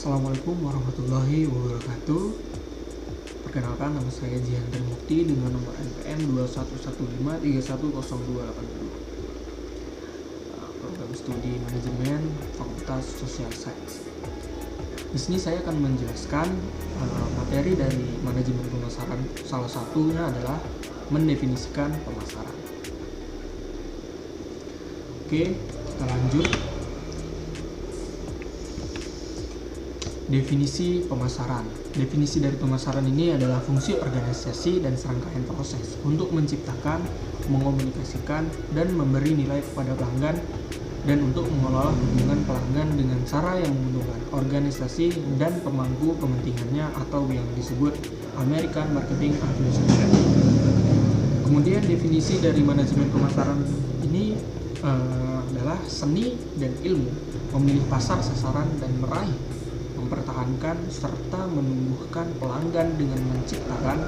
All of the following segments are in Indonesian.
Assalamualaikum warahmatullahi wabarakatuh. Perkenalkan, nama saya Jihan Trimukti dengan nomor NPM 2115310282. Program studi manajemen Fakultas Social Science. Di sini saya akan menjelaskan materi dari manajemen pemasaran. Salah satunya adalah mendefinisikan pemasaran. Oke, kita lanjut. Definisi pemasaran. Definisi dari pemasaran ini adalah fungsi organisasi dan serangkaian proses untuk menciptakan, mengomunikasikan, dan memberi nilai kepada pelanggan, dan untuk mengelola hubungan pelanggan dengan cara yang menguntungkan organisasi dan pemangku kepentingannya atau yang disebut American Marketing Association. Kemudian definisi dari manajemen pemasaran ini adalah seni dan ilmu memilih pasar sasaran dan meraih, mempertahankan serta menumbuhkan pelanggan dengan menciptakan,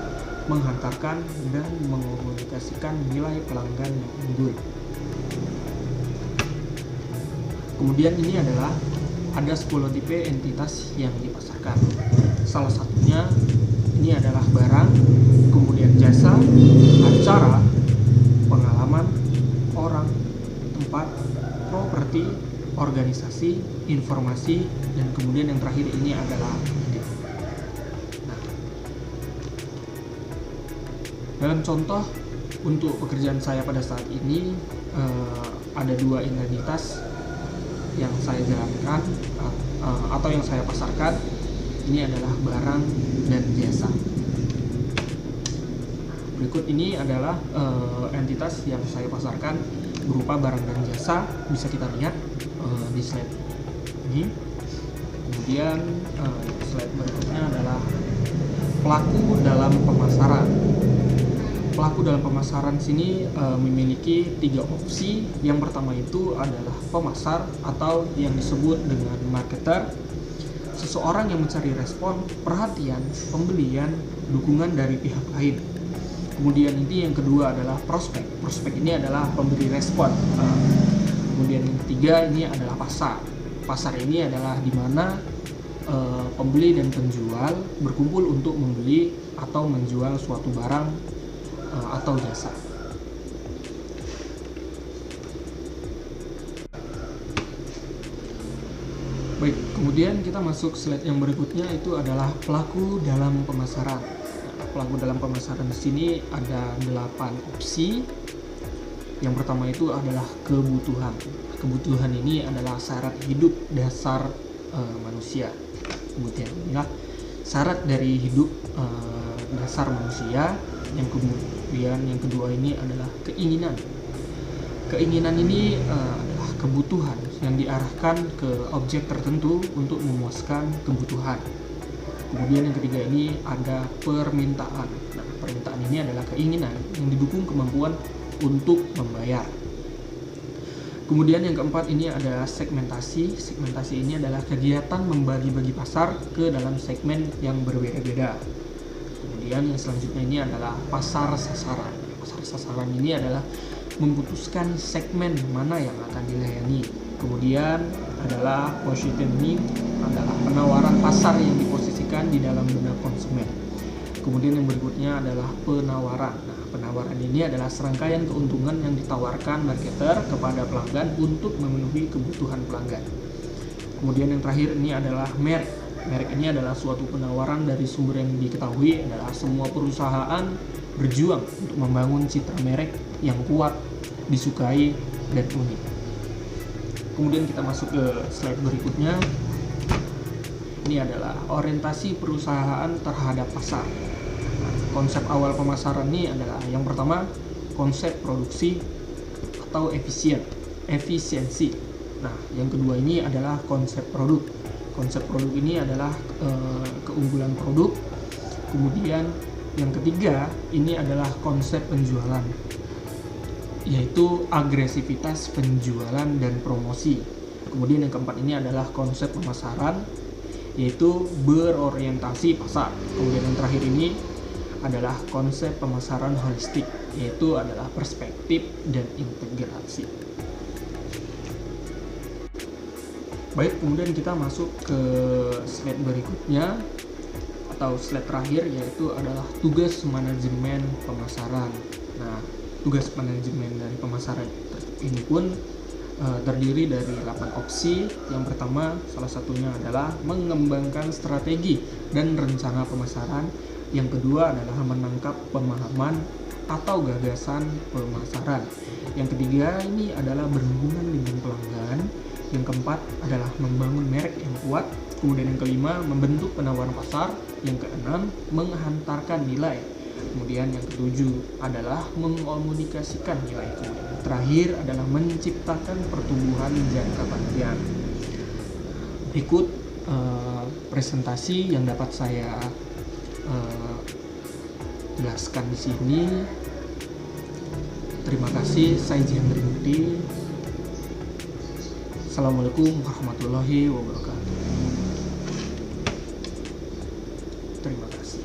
menghantarkan, dan mengomunikasikan nilai pelanggan yang unggul. Kemudian ini adalah ada 10 tipe entitas yang dipasarkan. Salah satunya ini adalah barang, kemudian jasa, acara, pengalaman, orang, tempat, properti, organisasi, informasi, dan kemudian yang terakhir ini adalah ide. Nah, dalam contoh untuk pekerjaan saya pada saat ini ada 2 identitas yang saya jalankan atau yang saya pasarkan. Ini adalah barang dan jasa. Berikut ini adalah entitas yang saya pasarkan berupa barang dan jasa. Bisa kita lihat di slide ini. Kemudian slide berikutnya adalah pelaku dalam pemasaran. Pelaku dalam pemasaran sini memiliki 3 opsi. Yang pertama itu adalah pemasar atau yang disebut dengan marketer. Seseorang yang mencari respon, perhatian, pembelian, dukungan dari pihak lain. Kemudian ini yang kedua adalah prospek. Prospek ini adalah pemberi respon. Kemudian yang ketiga ini adalah pasar. Pasar ini adalah di mana pembeli dan penjual berkumpul untuk membeli atau menjual suatu barang atau jasa. Baik, kemudian kita masuk slide yang berikutnya, itu adalah pelaku dalam pemasaran. Pelaku dalam pemasaran di sini ada 8 opsi. Yang pertama itu adalah kebutuhan. Kebutuhan ini adalah syarat hidup dasar manusia. Kemudian inilah syarat dari hidup dasar manusia. Yang kemudian yang kedua ini adalah keinginan. Keinginan ini adalah kebutuhan yang diarahkan ke objek tertentu untuk memuaskan kebutuhan. Kemudian yang ketiga ini ada permintaan. Nah, permintaan ini adalah keinginan yang didukung kemampuan untuk membayar. Kemudian yang keempat ini ada segmentasi. Segmentasi ini adalah kegiatan membagi-bagi pasar ke dalam segmen yang berbeda-beda. Kemudian yang selanjutnya ini adalah pasar sasaran. Pasar sasaran ini adalah memutuskan segmen mana yang akan dilayani. Kemudian adalah positioning, adalah penawaran pasar yang diposisikan di dalam benak konsumen. Kemudian yang berikutnya adalah penawaran. Nah, penawaran ini adalah serangkaian keuntungan yang ditawarkan marketer kepada pelanggan untuk memenuhi kebutuhan pelanggan. Kemudian yang terakhir ini adalah merek. Merek ini adalah suatu penawaran dari sumber yang diketahui adalah semua perusahaan berjuang untuk membangun citra merek yang kuat, disukai, dan unik. Kemudian kita masuk ke slide berikutnya. Ini adalah orientasi perusahaan terhadap pasar. Konsep awal pemasaran ini adalah yang pertama konsep produksi atau efisiensi. Nah, yang kedua ini adalah konsep produk. Konsep produk ini adalah keunggulan produk. Kemudian yang ketiga ini adalah konsep penjualan, yaitu agresivitas penjualan dan promosi. Kemudian yang keempat ini adalah konsep pemasaran, yaitu berorientasi pasar. Kemudian yang terakhir ini adalah konsep pemasaran holistik, yaitu adalah perspektif dan integrasi. Baik, kemudian kita masuk ke slide slide berikutnya atau slide terakhir, yaitu adalah tugas manajemen pemasaran. Nah, tugas manajemen dari pemasaran ini pun terdiri dari 8 opsi. Yang pertama, salah satunya adalah mengembangkan strategi dan rencana pemasaran. Yang kedua adalah menangkap pemahaman atau gagasan pemasaran. Yang ketiga ini adalah berhubungan dengan pelanggan. Yang keempat adalah membangun merek yang kuat. Kemudian yang kelima, membentuk penawaran pasar. Yang keenam, menghantarkan nilai. Kemudian yang ketujuh adalah mengkomunikasikan nilai. Kemudian yang terakhir adalah menciptakan pertumbuhan jangka panjang. Berikut presentasi yang dapat saya jelaskan di sini. Terima kasih, saya Jendri Mukti. Assalamualaikum warahmatullahi wabarakatuh. Terima kasih.